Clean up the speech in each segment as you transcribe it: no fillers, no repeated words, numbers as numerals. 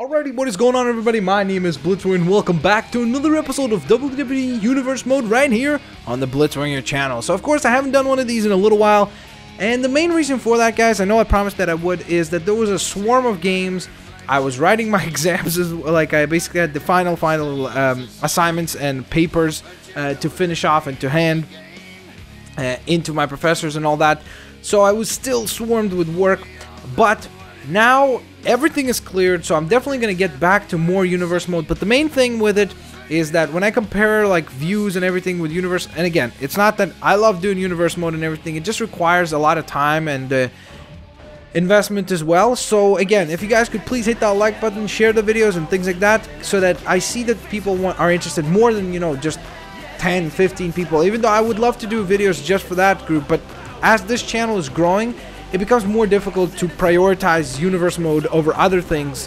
Alrighty, what is going on, everybody? My name is Blitzwinger and welcome back to another episode of WWE Universe Mode right here on the Blitzwinger channel. So of course I haven't done one of these in a little while, and the main reason for that, guys, I know I promised that I would, is that there was a swarm of games. I was writing my exams, like I basically had the final assignments and papers to finish off and to hand into my professors and all that. So I was still swarmed with work, but now everything is cleared, so I'm definitely going to get back to more Universe Mode. But the main thing with it is that when I compare like views and everything with Universe, and again, it's not that I love doing Universe Mode and everything, it just requires a lot of time and investment as well. So again, if you guys could please hit that like button, share the videos and things like that, so that I see that people are interested more than, you know, just 10, 15 people, even though I would love to do videos just for that group. But as this channel is growing, it becomes more difficult to prioritize Universe Mode over other things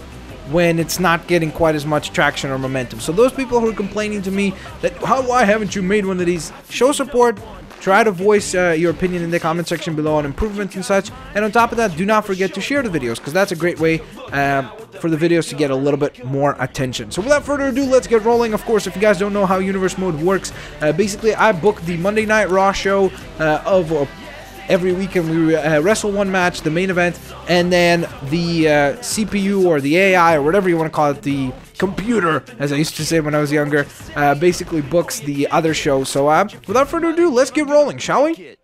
when it's not getting quite as much traction or momentum. So those people who are complaining to me that, why haven't you made one of these, show support, try to voice your opinion in the comment section below on improvements and such. And on top of that, do not forget to share the videos, because that's a great way for the videos to get a little bit more attention. So without further ado, let's get rolling. Of course, if you guys don't know how Universe Mode works, basically I book the Monday Night Raw show of every weekend. We wrestle one match, the main event, and then the CPU or the AI or whatever you want to call it, the computer, as I used to say when I was younger, basically books the other show. So without further ado, let's get rolling, shall we?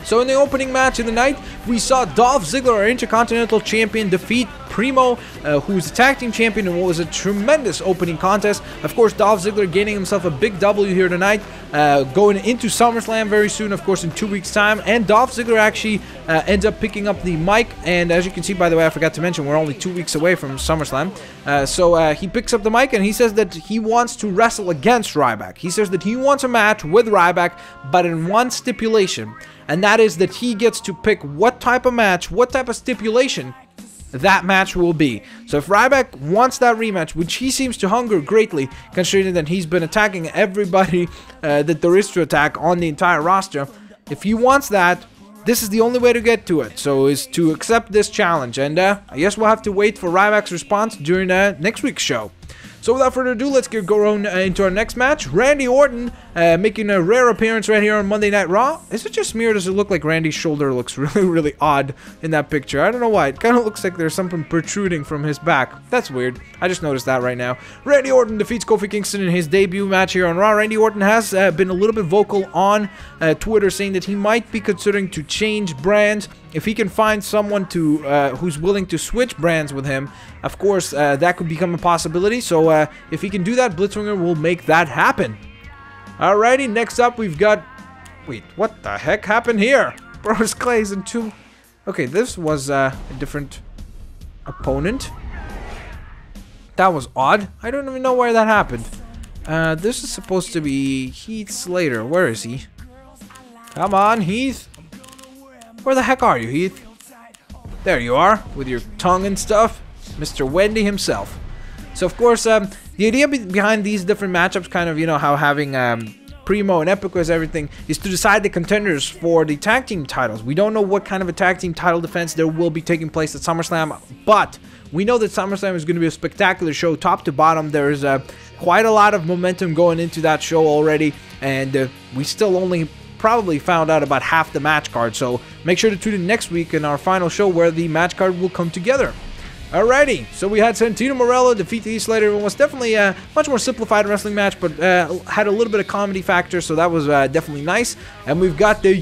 So in the opening match of the night, we saw Dolph Ziggler, our Intercontinental Champion, defeat Primo, who's a tag team champion, in what was a tremendous opening contest. Of course, Dolph Ziggler gaining himself a big W here tonight, going into SummerSlam very soon, of course, in 2 weeks' time. And Dolph Ziggler actually ends up picking up the mic, and as you can see, by the way, I forgot to mention, we're only 2 weeks away from SummerSlam. So he picks up the mic, and he says that he wants to wrestle against Ryback. He says that he wants a match with Ryback, but in one stipulation, and that is that he gets to pick what type of match, what type of stipulation that match will be. So if Ryback wants that rematch, which he seems to hunger greatly, considering that he's been attacking everybody that there is to attack on the entire roster, if he wants that, this is the only way to get to it, so is to accept this challenge. And I guess we'll have to wait for Ryback's response during next week's show. So without further ado, let's get going into our next match. Randy Orton making a rare appearance right here on Monday Night Raw. Is it just me, or does it look like Randy's shoulder looks really, really odd in that picture? I don't know why. It kind of looks like there's something protruding from his back. That's weird. I just noticed that right now. Randy Orton defeats Kofi Kingston in his debut match here on Raw. Randy Orton has been a little bit vocal on Twitter, saying that he might be considering to change brands if he can find someone to who's willing to switch brands with him. Of course, that could become a possibility. So if he can do that, Blitzwinger will make that happen. Alrighty, next up we've got... Wait, what the heck happened here? Bros Clay's in two... Okay, this was a different opponent. That was odd. I don't even know where that happened. This is supposed to be Heath Slater. Where is he? Come on, Heath. Where the heck are you, Heath? There you are, with your tongue and stuff. Mr. Wendy himself. So, of course, the idea behind these different matchups, kind of, you know, how having Primo and Epico as everything, is to decide the contenders for the tag team titles. We don't know what kind of a tag team title defense there will be taking place at SummerSlam, but we know that SummerSlam is going to be a spectacular show, top to bottom. There is quite a lot of momentum going into that show already, and we still only probably found out about half the match card, so make sure to tune in next week in our final show where the match card will come together. Alrighty, so we had Santino Marella defeat Heath Slater. It was definitely a much more simplified wrestling match, but had a little bit of comedy factor, so that was definitely nice. And we've got the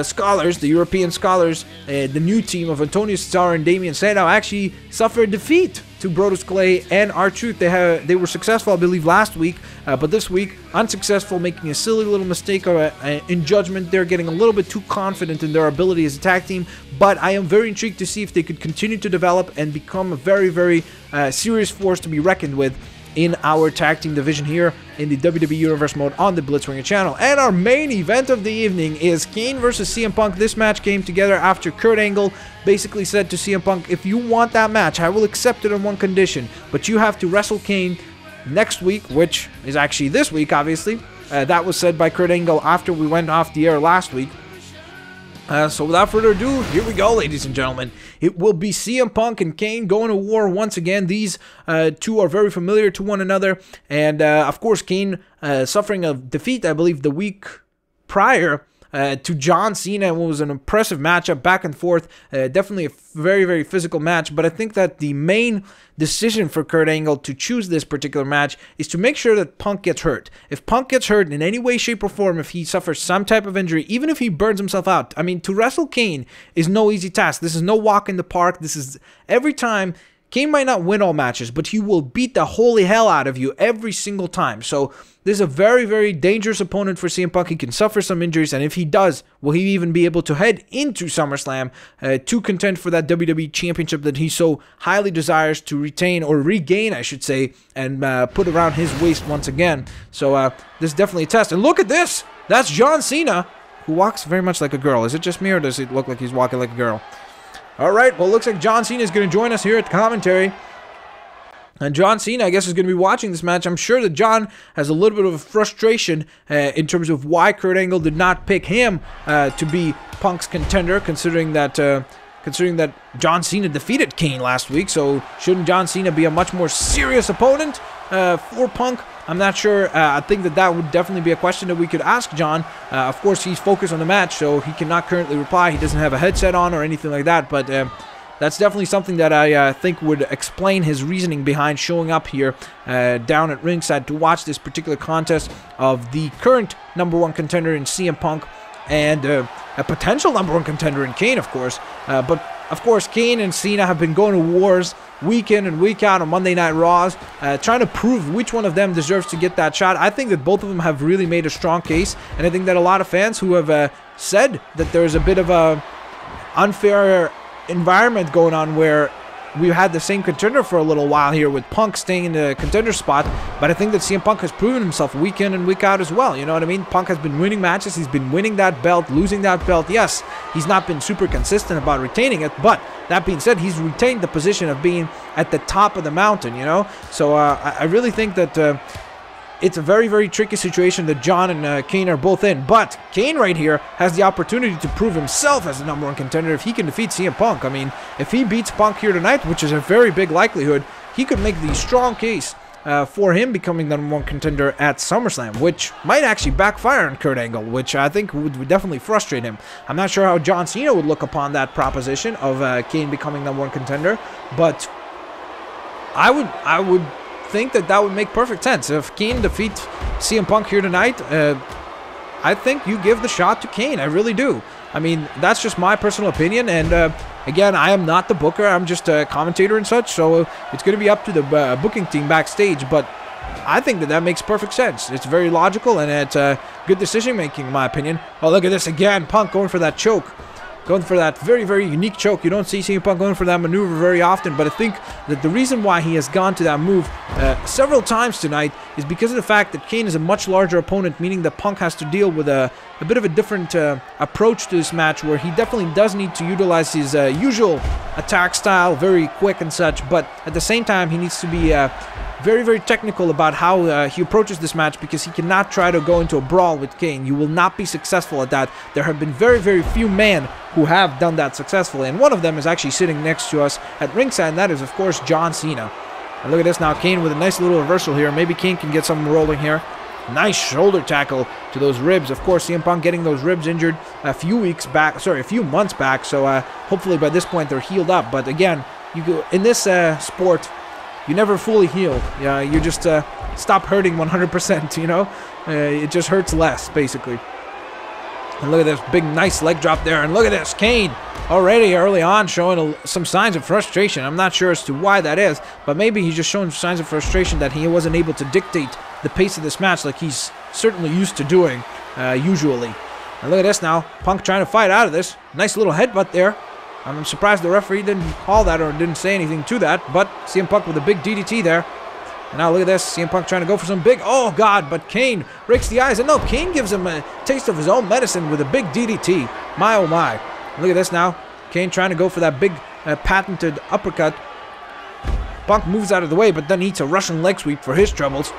Scholars, the European Scholars, the new team of Antonio Cesaro and Damian Sandow, actually suffered defeat to Brodus Clay and R-Truth. They were successful, I believe, last week, but this week unsuccessful, making a silly little mistake in judgment. They're getting a little bit too confident in their ability as a tag team, but I am very intrigued to see if they could continue to develop and become a very, very serious force to be reckoned with in our tag team division here in the WWE Universe Mode on the Blitzwinger channel. And our main event of the evening is Kane versus CM Punk. This match came together after Kurt Angle basically said to CM Punk, if you want that match, I will accept it on one condition, but you have to wrestle Kane next week, which is actually this week, obviously. That was said by Kurt Angle after we went off the air last week. So without further ado, here we go, ladies and gentlemen. It will be CM Punk and Kane going to war once again. These two are very familiar to one another. And, of course, Kane suffering a defeat, I believe, the week prior to John Cena. It was an impressive matchup, back and forth. Definitely a very, very physical match. But I think that the main decision for Kurt Angle to choose this particular match is to make sure that Punk gets hurt. If Punk gets hurt in any way, shape, or form, if he suffers some type of injury, even if he burns himself out, I mean, to wrestle Kane is no easy task. This is no walk in the park. This is every time. Kane might not win all matches, but he will beat the holy hell out of you every single time. So this is a very, very dangerous opponent for CM Punk. He can suffer some injuries, and if he does, will he even be able to head into SummerSlam to contend for that WWE Championship that he so highly desires to retain, or regain, I should say, and put around his waist once again. So this is definitely a test. And look at this! That's John Cena, who walks very much like a girl. Is it just me, or does it look like he's walking like a girl? Alright, well, it looks like John Cena is going to join us here at commentary. And John Cena, I guess, is going to be watching this match. I'm sure that John has a little bit of frustration in terms of why Kurt Angle did not pick him to be Punk's contender, considering that John Cena defeated Kane last week. So shouldn't John Cena be a much more serious opponent for Punk? I'm not sure. I think that would definitely be a question that we could ask John. Of course, he's focused on the match, so he cannot currently reply. He doesn't have a headset on or anything like that, but that's definitely something that I think would explain his reasoning behind showing up here down at ringside to watch this particular contest of the current #1 contender in CM Punk and a potential #1 contender in Kane, of course. But, of course, Kane and Cena have been going to wars week in and week out on Monday Night Raws, trying to prove which one of them deserves to get that shot. I think that both of them have really made a strong case, and I think that a lot of fans who have said that there's a bit of a unfair environment going on where we've had the same contender for a little while here with Punk staying in the contender spot, but I think that CM Punk has proven himself week in and week out as well. You know what I mean? Punk has been winning matches. He's been winning that belt, losing that belt. Yes, he's not been super consistent about retaining it, but that being said, he's retained the position of being at the top of the mountain, you know? So I really think that it's a very, very tricky situation that John and Kane are both in. But Kane right here has the opportunity to prove himself as the #1 contender if he can defeat CM Punk. I mean, if he beats Punk here tonight, which is a very big likelihood, he could make the strong case for him becoming the #1 contender at SummerSlam, which might actually backfire on Kurt Angle, which I think would definitely frustrate him. I'm not sure how John Cena would look upon that proposition of Kane becoming #1 contender, but I would think that would make perfect sense. If Kane defeats CM Punk here tonight, I think you give the shot to Kane. I really do. I mean, that's just my personal opinion, and again, I am not the booker. I'm just a commentator and such, so it's going to be up to the booking team backstage, but I think that makes perfect sense. It's very logical, and it's good decision-making, in my opinion. Oh, look at this again. Punk going for that choke. Going for that very, very unique choke. You don't see CM Punk going for that maneuver very often, but I think that the reason why he has gone to that move several times tonight is because of the fact that Kane is a much larger opponent, meaning that Punk has to deal with a bit of a different approach to this match, where he definitely does need to utilize his usual attack style, very quick and such, but at the same time, he needs to be very, very technical about how he approaches this match, because he cannot try to go into a brawl with Kane. You will not be successful at that. There have been very, very few men who have done that successfully, and one of them is actually sitting next to us at ringside, and that is, of course, John Cena. And look at this now, Kane with a nice little reversal here. Maybe Kane can get something rolling here. Nice shoulder tackle to those ribs. Of course, CM Punk getting those ribs injured a few months back, so hopefully by this point they're healed up. But again, in this sport, you never fully heal. Yeah, you just stop hurting 100%, you know? It just hurts less, basically. And look at this big, nice leg drop there. And look at this, Kane already early on showing some signs of frustration. I'm not sure as to why that is, but maybe he's just showing signs of frustration that he wasn't able to dictate the pace of this match like he's certainly used to doing usually. And look at this now, Punk trying to fight out of this. Nice little headbutt there. I'm surprised the referee didn't call that or didn't say anything to that, but CM Punk with a big DDT there. And now look at this, CM Punk trying to go for some big, oh God, but Kane breaks the eyes. And no, Kane gives him a taste of his own medicine with a big DDT. My oh my. Look at this now, Kane trying to go for that big patented uppercut. Punk moves out of the way, but then eats a Russian leg sweep for his troubles.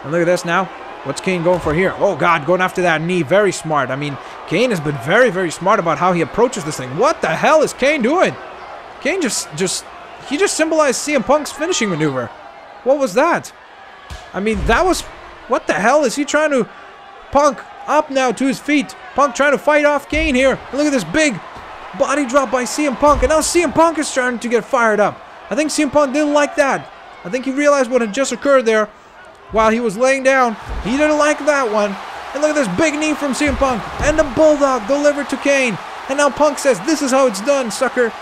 And look at this now. What's Kane going for here? Oh God, going after that knee. Very smart. I mean, Kane has been very, very smart about how he approaches this thing. What the hell is Kane doing? Kane just symbolized CM Punk's finishing maneuver. What was that? I mean, that was... What the hell is he trying to... Punk up now to his feet. Punk trying to fight off Kane here. And look at this big body drop by CM Punk. And now CM Punk is starting to get fired up. I think CM Punk didn't like that. I think he realized what had just occurred there while he was laying down. He didn't like that one. And look at this big knee from CM Punk. And the Bulldog delivered to Kane. And now Punk says, this is how it's done, sucker.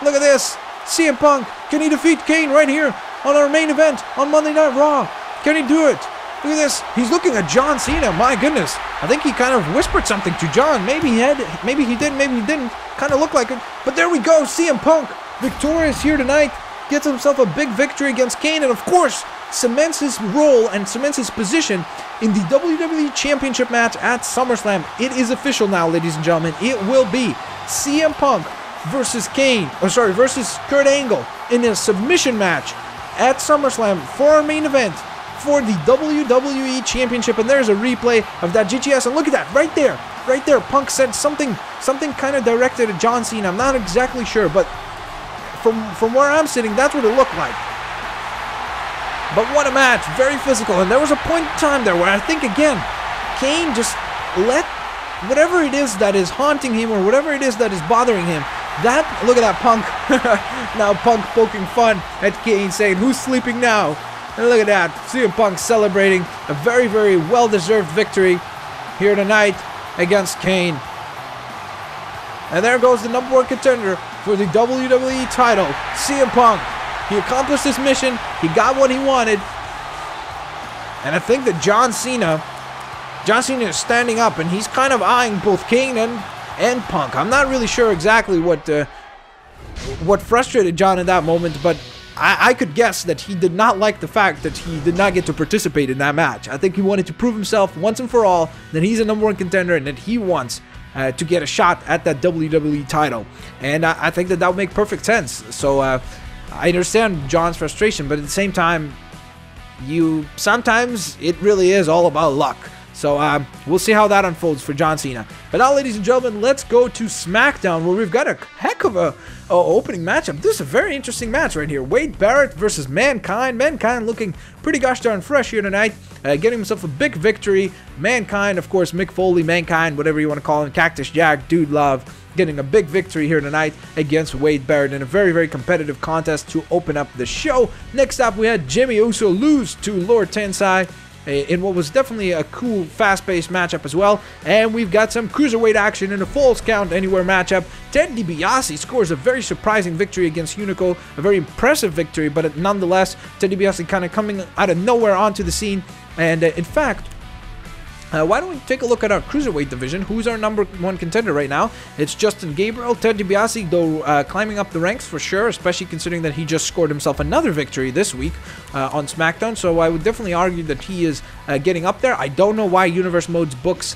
Look at this. CM Punk, can he defeat Kane right here on our main event on Monday Night Raw? Can he do it? Look at this. He's looking at John Cena. My goodness. I think he kind of whispered something to John. Maybe he did, maybe he didn't. Kind of looked like it. But there we go. CM Punk, victorious here tonight. Gets himself a big victory against Kane. And of course, cements his role and cements his position in the WWE Championship match at SummerSlam. It is official now, ladies and gentlemen. It will be CM Punk versus versus Kurt Angle in a submission match at SummerSlam for our main event for the WWE Championship. And there's a replay of that GTS, and look at that right there. Punk said something kind of directed at John Cena. I'm not exactly sure, but from where I'm sitting, that's what it looked like. But what a match, very physical. And there was a point in time there where I think again Kane just let whatever it is that is haunting him or whatever it is that is bothering him, look at that Punk. Now Punk poking fun at Kane, saying, who's sleeping now? And look at that, CM Punk celebrating a very, very well-deserved victory here tonight against Kane. And there goes the #1 contender for the WWE title, CM Punk. He accomplished his mission, he got what he wanted. And I think that John Cena is standing up, and he's kind of eyeing both Kane and Punk. I'm not really sure exactly what frustrated John in that moment, but I could guess that he did not like the fact that he did not get to participate in that match. I think he wanted to prove himself once and for all that he's a #1 contender and that he wants to get a shot at that WWE title. And I think that would make perfect sense. So I understand John's frustration, but at the same time, sometimes it really is all about luck. So we'll see how that unfolds for John Cena. But now, ladies and gentlemen, let's go to SmackDown, where we've got a heck of a opening matchup. This is a very interesting match right here. Wade Barrett versus Mankind. Mankind looking pretty gosh darn fresh here tonight, getting himself a big victory. Mankind, of course, Mick Foley, Mankind, whatever you want to call him, Cactus Jack, Dude Love, getting a big victory here tonight against Wade Barrett in a very, very competitive contest to open up the show. Next up, we had Jimmy Uso lose to Lord Tensai in what was definitely a cool, fast-paced matchup as well. And we've got some cruiserweight action in a Falls Count Anywhere matchup. Ted DiBiase scores a very surprising victory against Unico, a very impressive victory, but nonetheless, Ted DiBiase kind of coming out of nowhere onto the scene. And in fact, why don't we take a look at our cruiserweight division? Who's our #1 contender right now? It's Justin Gabriel. Ted DiBiase, though, climbing up the ranks for sure, especially considering that he just scored himself another victory this week on SmackDown. So I would definitely argue that he is getting up there. I don't know why Universe Modes books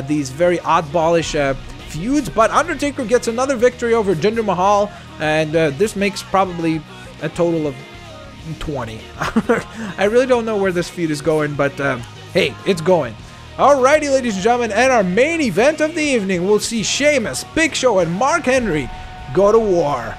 these very oddballish feuds, but Undertaker gets another victory over Jinder Mahal, and this makes probably a total of 20. I really don't know where this feud is going, but hey, it's going. Alrighty, ladies and gentlemen, and our main event of the evening, we'll see Sheamus, Big Show, and Mark Henry go to war.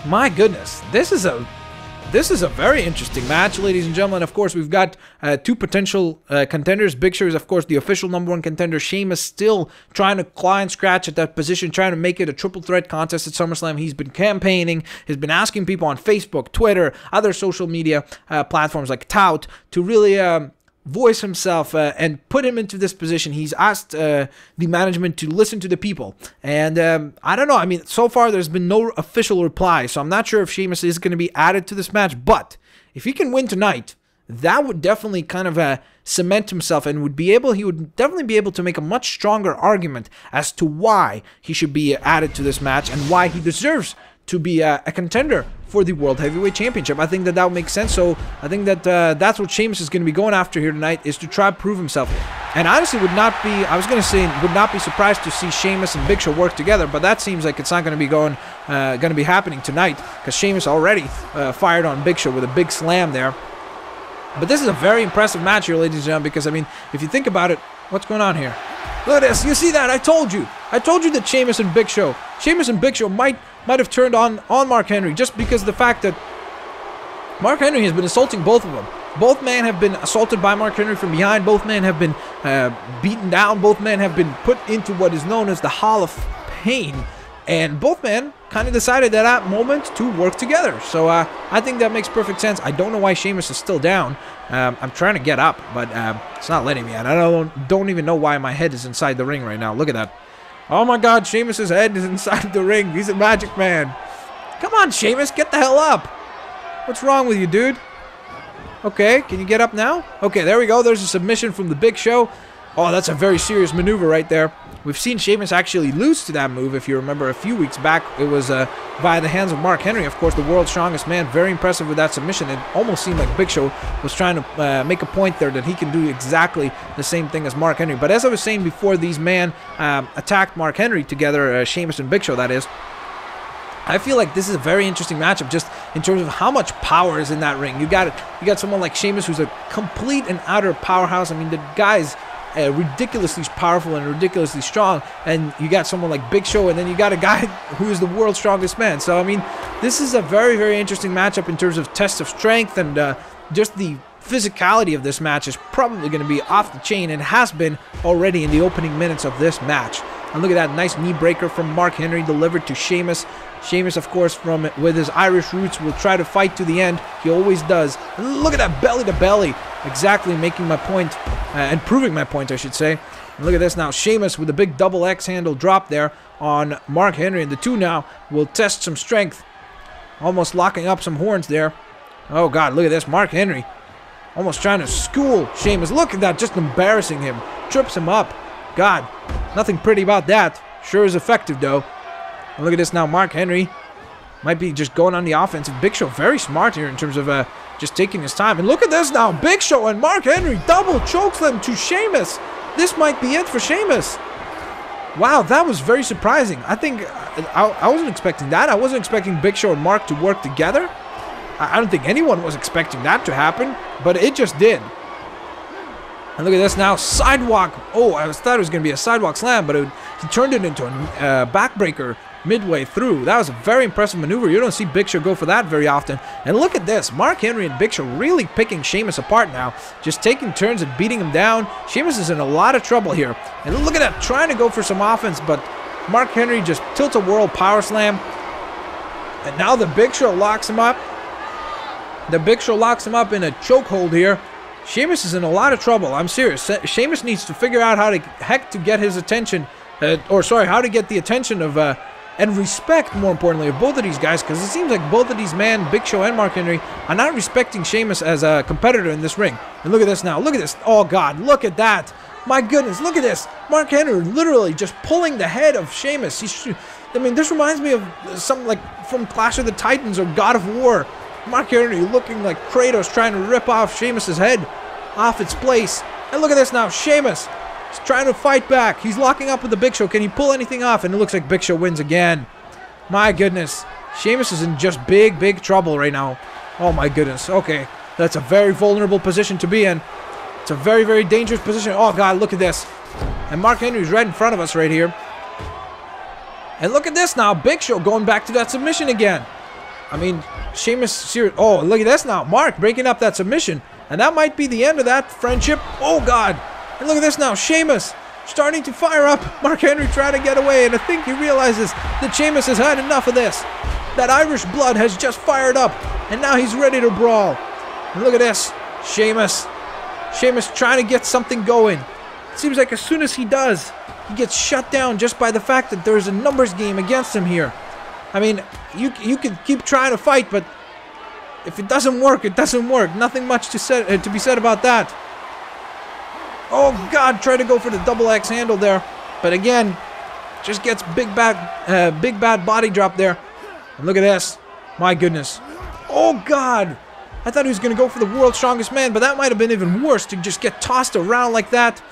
My goodness, this is a very interesting match, ladies and gentlemen. Of course, we've got two potential contenders. Big Show is, of course, the official #1 contender. Sheamus still trying to claw and scratch at that position, trying to make it a triple threat contest at SummerSlam. He's been campaigning, he's been asking people on Facebook, Twitter, other social media platforms like Tout to really voice himself and put him into this position. He's asked the management to listen to the people, and I don't know, I mean, so far there's been no official reply, so I'm not sure if Sheamus is going to be added to this match. But if he can win tonight, that would definitely kind of cement himself, and he would definitely be able to make a much stronger argument as to why he should be added to this match and why he deserves to be a contender for the World Heavyweight Championship. I think that would make sense. So I think that that's what Sheamus is going to be going after here tonight, is to try to prove himself. And honestly, would not be surprised to see Sheamus and Big Show work together, but that seems like it's not going to be happening tonight, because Sheamus already fired on Big Show with a big slam there. But this is a very impressive match here, ladies and gentlemen, because I mean, if you think about it, what's going on here? Look at this. You see that? I told you. I told you that Sheamus and Big Show might have turned on Mark Henry just because of the fact that Mark Henry has been assaulting both of them. Both men have been assaulted by Mark Henry from behind. Both men have been beaten down. Both men have been put into what is known as the Hall of Pain. And both men kind of decided at that moment to work together. So I think that makes perfect sense. I don't know why Sheamus is still down. I'm trying to get up, but it's not letting me. And I don't even know why my head is inside the ring right now. Look at that. Oh my God, Sheamus's head is inside the ring. He's a magic man. Come on, Sheamus, get the hell up. What's wrong with you, dude? Okay, can you get up now? Okay, there we go. There's a submission from the Big Show. Oh, that's a very serious maneuver right there. We've seen Sheamus actually lose to that move. If you remember a few weeks back, it was via the hands of Mark Henry, of course, the world's strongest man. Very impressive with that submission. It almost seemed like Big Show was trying to make a point there that he can do exactly the same thing as Mark Henry. But as I was saying before, these men attacked Mark Henry together, Sheamus and Big Show, that is. I feel like this is a very interesting matchup just in terms of how much power is in that ring. You got someone like Sheamus who's a complete and utter powerhouse. I mean, the guy's ridiculously powerful and ridiculously strong, and you got someone like Big Show, and then you got a guy who is the world's strongest man. So I mean, this is a very, very interesting matchup in terms of test of strength, and just the physicality of this match is probably going to be off the chain, and has been already in the opening minutes of this match. And look at that nice knee breaker from Mark Henry delivered to Sheamus. Sheamus, of course, with his Irish roots, will try to fight to the end. He always does. And look at that belly to belly. Exactly making my point, and proving my point, I should say. And look at this now. Sheamus with a big double X handle drop there on Mark Henry. And the two now will test some strength. Almost locking up some horns there. Oh, God, look at this. Mark Henry almost trying to school Sheamus. Look at that, just embarrassing him. Trips him up. God, nothing pretty about that. Sure is effective, though. And look at this now. Mark Henry might be just going on the offensive. Big Show very smart here in terms of just taking his time. And look at this now. Big Show and Mark Henry double chokeslam to Sheamus. This might be it for Sheamus. Wow, that was very surprising. I think I wasn't expecting that. I wasn't expecting Big Show and Mark to work together. I don't think anyone was expecting that to happen, but it just did. And look at this now, sidewalk. Oh, I thought it was going to be a sidewalk slam, but he turned it into a backbreaker midway through. That was a very impressive maneuver. You don't see Big Show go for that very often. And look at this, Mark Henry and Big Show really picking Sheamus apart now, just taking turns at beating him down. Sheamus is in a lot of trouble here. And look at that, trying to go for some offense, but Mark Henry just tilt-a-whirl power slam. And now the Big Show locks him up. The Big Show locks him up in a chokehold here. Sheamus is in a lot of trouble. I'm serious. Sheamus needs to figure out how to get his attention, how to get the attention of, and respect, more importantly, of both of these guys, because it seems like both of these men, Big Show and Mark Henry, are not respecting Sheamus as a competitor in this ring. And look at this now. Look at this. Oh, God. Look at that. My goodness. Look at this. Mark Henry literally just pulling the head of Sheamus. I mean, this reminds me of something like from Clash of the Titans or God of War. Mark Henry looking like Kratos trying to rip off Sheamus's head off its place. And look at this now. Sheamus is trying to fight back. He's locking up with the Big Show. Can he pull anything off? And it looks like Big Show wins again. My goodness. Sheamus is in just big, big trouble right now. Oh my goodness. Okay. That's a very vulnerable position to be in. It's a very, very dangerous position. Oh God, look at this. And Mark Henry's right in front of us right here. And look at this now. Big Show going back to that submission again. I mean, Sheamus, oh, look at this now. Mark breaking up that submission. And that might be the end of that friendship. Oh, God. And look at this now. Sheamus starting to fire up. Mark Henry trying to get away. And I think he realizes that Sheamus has had enough of this. That Irish blood has just fired up. And now he's ready to brawl. And look at this. Sheamus trying to get something going. It seems like as soon as he does, he gets shut down just by the fact that there's a numbers game against him here. I mean, you can keep trying to fight, but if it doesn't work, it doesn't work. Nothing much to be said about that. Oh, God, try to go for the double X handle there. But again, just gets big bad body drop there. And look at this. My goodness. Oh, God. I thought he was going to go for the world's strongest man, but that might have been even worse to just get tossed around like that.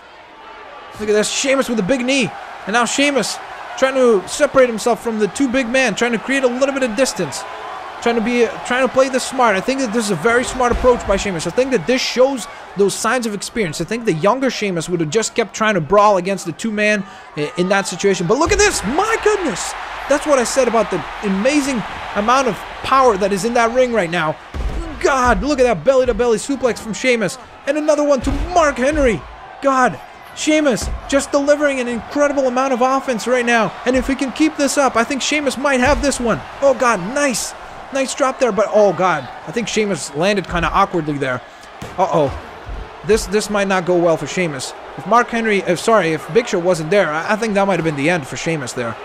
Look at this. Sheamus with a big knee. And now Sheamus trying to separate himself from the two big men, trying to create a little bit of distance. trying to play this smart. I think that this is a very smart approach by Sheamus. I think that this shows those signs of experience. I think the younger Sheamus would have just kept trying to brawl against the two-man in that situation. But look at this! My goodness! That's what I said about the amazing amount of power that is in that ring right now. God, look at that belly-to-belly suplex from Sheamus. And another one to Mark Henry. God, Sheamus just delivering an incredible amount of offense right now. And if he can keep this up, I think Sheamus might have this one. Oh, God, nice. Nice drop there, but oh, God. I think Sheamus landed kind of awkwardly there. Uh-oh. This might not go well for Sheamus. If Big Show wasn't there, I think that might have been the end for Sheamus there.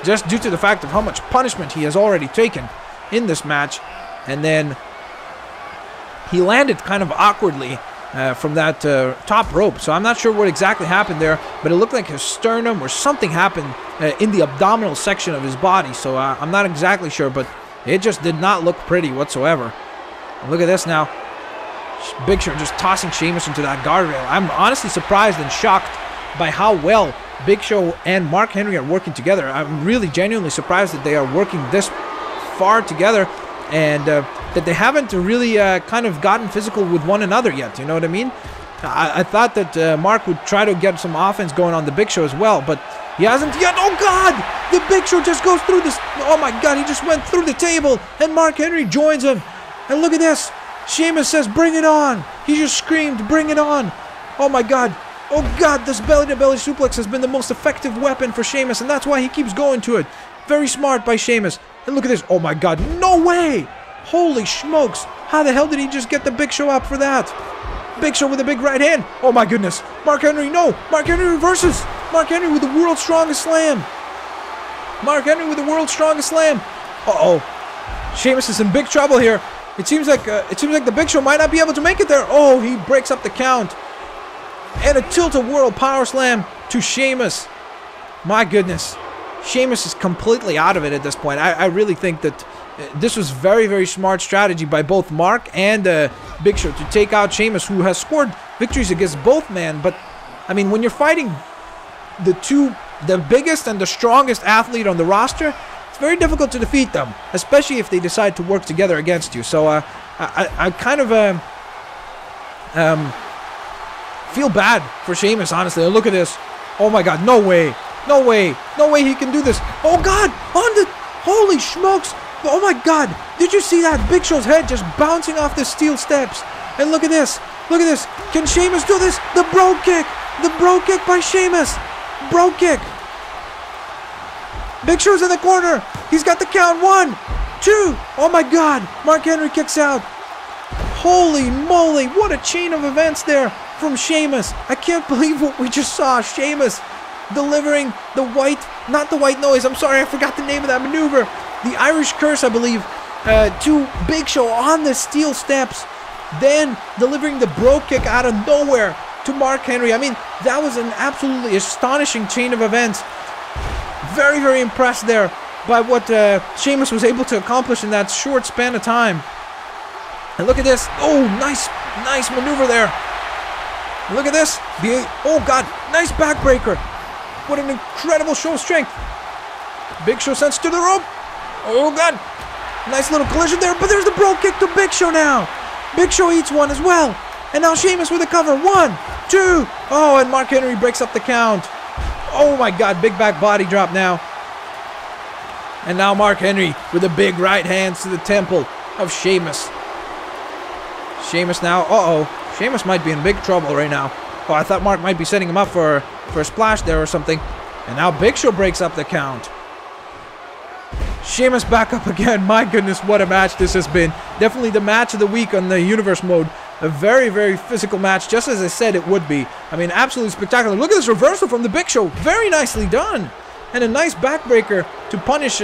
Just due to the fact of how much punishment he has already taken in this match. And then he landed kind of awkwardly from that top rope. So I'm not sure what exactly happened there, but it looked like his sternum or something happened in the abdominal section of his body. So I'm not exactly sure, but it just did not look pretty whatsoever. And look at this now. Big Show just tossing Sheamus into that guardrail. I'm honestly surprised and shocked by how well Big Show and Mark Henry are working together. I'm really genuinely surprised that they are working this far together, and that they haven't really kind of gotten physical with one another yet. You know what I mean? I thought that Mark would try to get some offense going on the Big Show as well, but he hasn't yet. Oh, God! The Big Show just goes through this. Oh, my God. He just went through the table, and Mark Henry joins him. And look at this. Sheamus says, bring it on. He just screamed, bring it on. Oh, my God. Oh, God. This belly-to-belly suplex has been the most effective weapon for Sheamus, and that's why he keeps going to it. Very smart by Sheamus. And look at this. Oh, my God. No way. Holy smokes. How the hell did he just get the Big Show up for that? Big Show with a big right hand. Oh, my goodness. Mark Henry, no. Mark Henry reverses. Mark Henry with the world's strongest slam. Mark Henry with the world's strongest slam. Uh-oh. Sheamus is in big trouble here. It seems like the Big Show might not be able to make it there. Oh, he breaks up the count. And a tilt-a-whirl power slam to Sheamus. My goodness. Sheamus is completely out of it at this point. I really think that this was very, very smart strategy by both Mark and Big Show to take out Sheamus, who has scored victories against both men. But, I mean, when you're fighting the biggest and the strongest athlete on the roster, it's very difficult to defeat them, especially if they decide to work together against you. So I kind of feel bad for Sheamus, honestly. Look at this. Oh, my God. No way. No way. No way he can do this. Oh, God. Holy smokes. Oh, my God. Did you see that? Big Show's head just bouncing off the steel steps. And look at this. Look at this. Can Sheamus do this? The bro kick. The bro kick by Sheamus. Bro kick. Big Show's in the corner. He's got the count. 1, 2. Oh, my God. Mark Henry kicks out. Holy moly. What a chain of events there from Sheamus. I can't believe what we just saw. Sheamus delivering the not the white noise. I'm sorry. I forgot the name of that maneuver. The Irish Curse, I believe, to Big Show on the steel steps. Then delivering the bro kick out of nowhere to Mark Henry. I mean, that was an absolutely astonishing chain of events. Very, very impressed there by what Sheamus was able to accomplish in that short span of time. And look at this. Oh, nice maneuver there. Look at this. Oh, God. Nice backbreaker. What an incredible show of strength. Big Show sends to the rope. Oh, God. Nice little collision there. But there's the bro kick to Big Show now. Big Show eats one as well. And now Sheamus with a cover. 1, 2. Oh, and Mark Henry breaks up the count. Oh, my God. Big back body drop now. And now Mark Henry with a big right hands to the temple of Sheamus. Sheamus now. Uh-oh. Sheamus might be in big trouble right now. Oh, I thought Mark might be setting him up for a splash there or something. And now Big Show breaks up the count. Sheamus back up again. My goodness, what a match this has been. Definitely the match of the week on the Universe mode. A very, very physical match, just as I said it would be. I mean, absolutely spectacular. Look at this reversal from the Big Show. Very nicely done. And a nice backbreaker to punish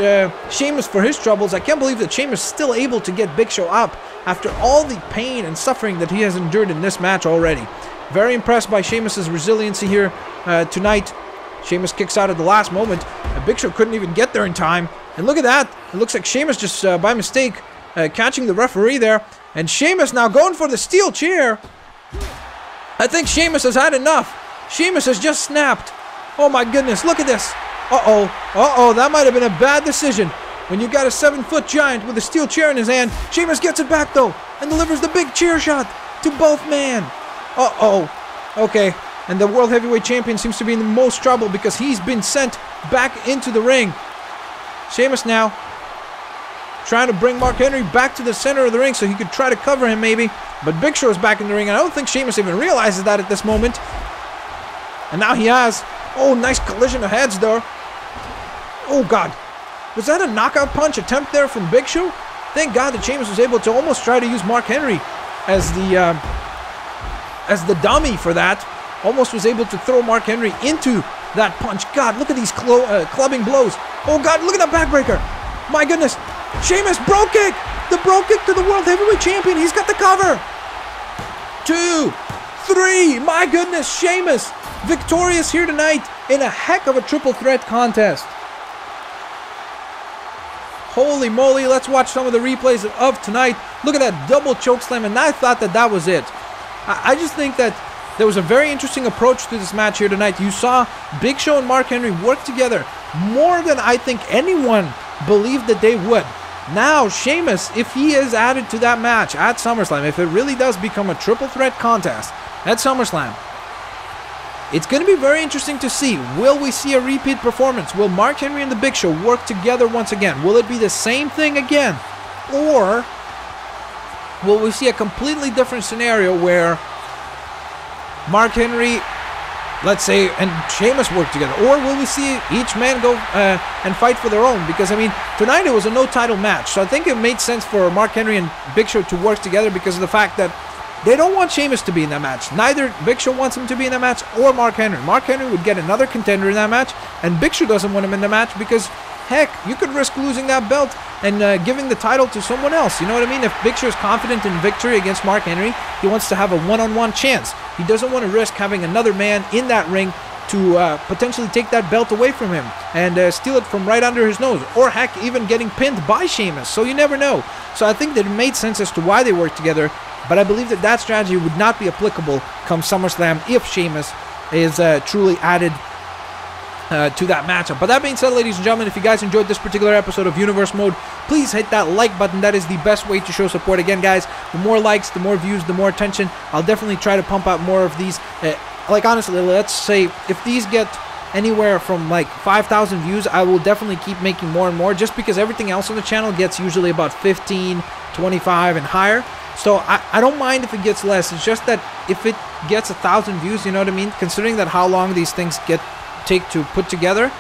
Sheamus for his troubles. I can't believe that Sheamus is still able to get Big Show up after all the pain and suffering that he has endured in this match already. Very impressed by Sheamus's resiliency here tonight. Sheamus kicks out at the last moment. Big Show couldn't even get there in time. And look at that. It looks like Sheamus just by mistake catching the referee there. And Sheamus now going for the steel chair. I think Sheamus has had enough. Sheamus has just snapped. Oh my goodness, look at this. Uh-oh. Uh-oh, that might have been a bad decision. when you got a 7-foot giant with a steel chair in his hand. Sheamus gets it back though and delivers the big chair shot to both men. Uh-oh. Okay. And the World Heavyweight Champion seems to be in the most trouble because he's been sent back into the ring. Sheamus now trying to bring Mark Henry back to the center of the ring so he could try to cover him maybe. But Big Show is back in the ring, and I don't think Sheamus even realizes that at this moment. And now he has. Oh, nice collision of heads there. Oh, God. Was that a knockout punch attempt there from Big Show? Thank God that Sheamus was able to almost try to use Mark Henry as the dummy for that. Almost was able to throw Mark Henry into that punch. God, look at these clubbing blows. Oh, God, look at that backbreaker. My goodness. Sheamus, bro kick. The bro kick to the World Heavyweight Champion. He's got the cover. 2, 3. My goodness, Sheamus victorious here tonight in a heck of a triple threat contest. Holy moly, let's watch some of the replays of tonight. Look at that double chokeslam, and I thought that that was it. I just think that there was a very interesting approach to this match here tonight. You saw Big Show and Mark Henry work together more than I think anyone believed that they would. Now, Sheamus, if he is added to that match at SummerSlam, if it really does become a triple threat contest at SummerSlam, it's going to be very interesting to see. Will we see a repeat performance? Will Mark Henry and the Big Show work together once again? Will it be the same thing again? Or will we see a completely different scenario where Mark Henry, let's say, and Sheamus work together? Or will we see each man go and fight for their own? Because, I mean, tonight it was a no-title match. So I think it made sense for Mark Henry and Big Show to work together because of the fact that they don't want Sheamus to be in that match. Neither Big Show wants him to be in that match or Mark Henry. Mark Henry would get another contender in that match, and Big Show doesn't want him in the match because, heck, you could risk losing that belt and giving the title to someone else. You know what I mean? If Big Show is confident in victory against Mark Henry, he wants to have a one-on-one chance. He doesn't want to risk having another man in that ring to potentially take that belt away from him and steal it from right under his nose, or heck, even getting pinned by Sheamus. So you never know. So I think that it made sense as to why they worked together, but I believe that that strategy would not be applicable come SummerSlam if Sheamus is truly added to that matchup. But that being said, ladies and gentlemen, if you guys enjoyed this particular episode of Universe Mode, please hit that like button. That is the best way to show support. Again, guys, the more likes, the more views, the more attention. I'll definitely try to pump out more of these. Like, honestly, let's say if these get anywhere from like 5,000 views, I will definitely keep making more and more, just because everything else on the channel gets usually about 15, 25 and higher. So I don't mind if it gets less. It's just that if it gets 1,000 views, you know what I mean, considering that how long these things take to put together,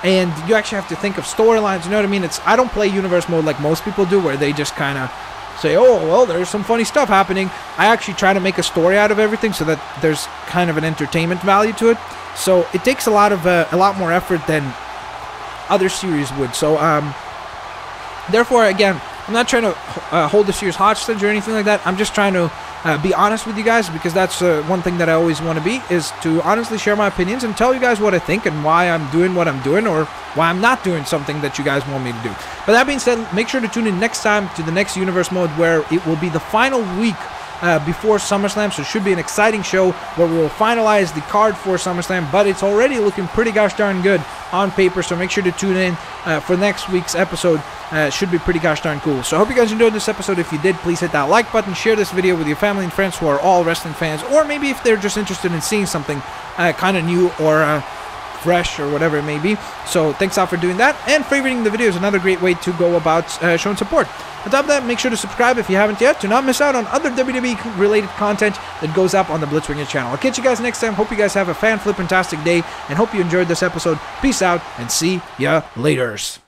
and you actually have to think of storylines, you know what I mean. I don't play Universe Mode like most people do, where they just kind of say, oh, well, there's some funny stuff happening. I actually try to make a story out of everything so that there's kind of an entertainment value to it. So it takes a lot more effort than other series would. So therefore, again, I'm not trying to hold the series hostage or anything like that. I'm just trying to be honest with you guys, because that's one thing that I always want to be, is to honestly share my opinions and tell you guys what I think and why I'm doing what I'm doing, or why I'm not doing something that you guys want me to do. But that being said, make sure to tune in next time to the next Universe Mode, where it will be the final week before SummerSlam, so it should be an exciting show where we will finalize the card for SummerSlam, but it's already looking pretty gosh darn good on paper, so make sure to tune in for next week's episode. Should be pretty gosh darn cool. So I hope you guys enjoyed this episode. If you did, please hit that like button, share this video with your family and friends who are all wrestling fans, or maybe if they're just interested in seeing something kind of new or fresh or whatever it may be. So thanks out for doing that, and favoriting the video is another great way to go about showing support. On top of that, make sure to subscribe if you haven't yet, to not miss out on other WWE related content that goes up on the Blitzwinger channel. I'll catch you guys next time. Hope you guys have a fan-flip-fantastic day, and hope you enjoyed this episode. Peace out, and see ya laters.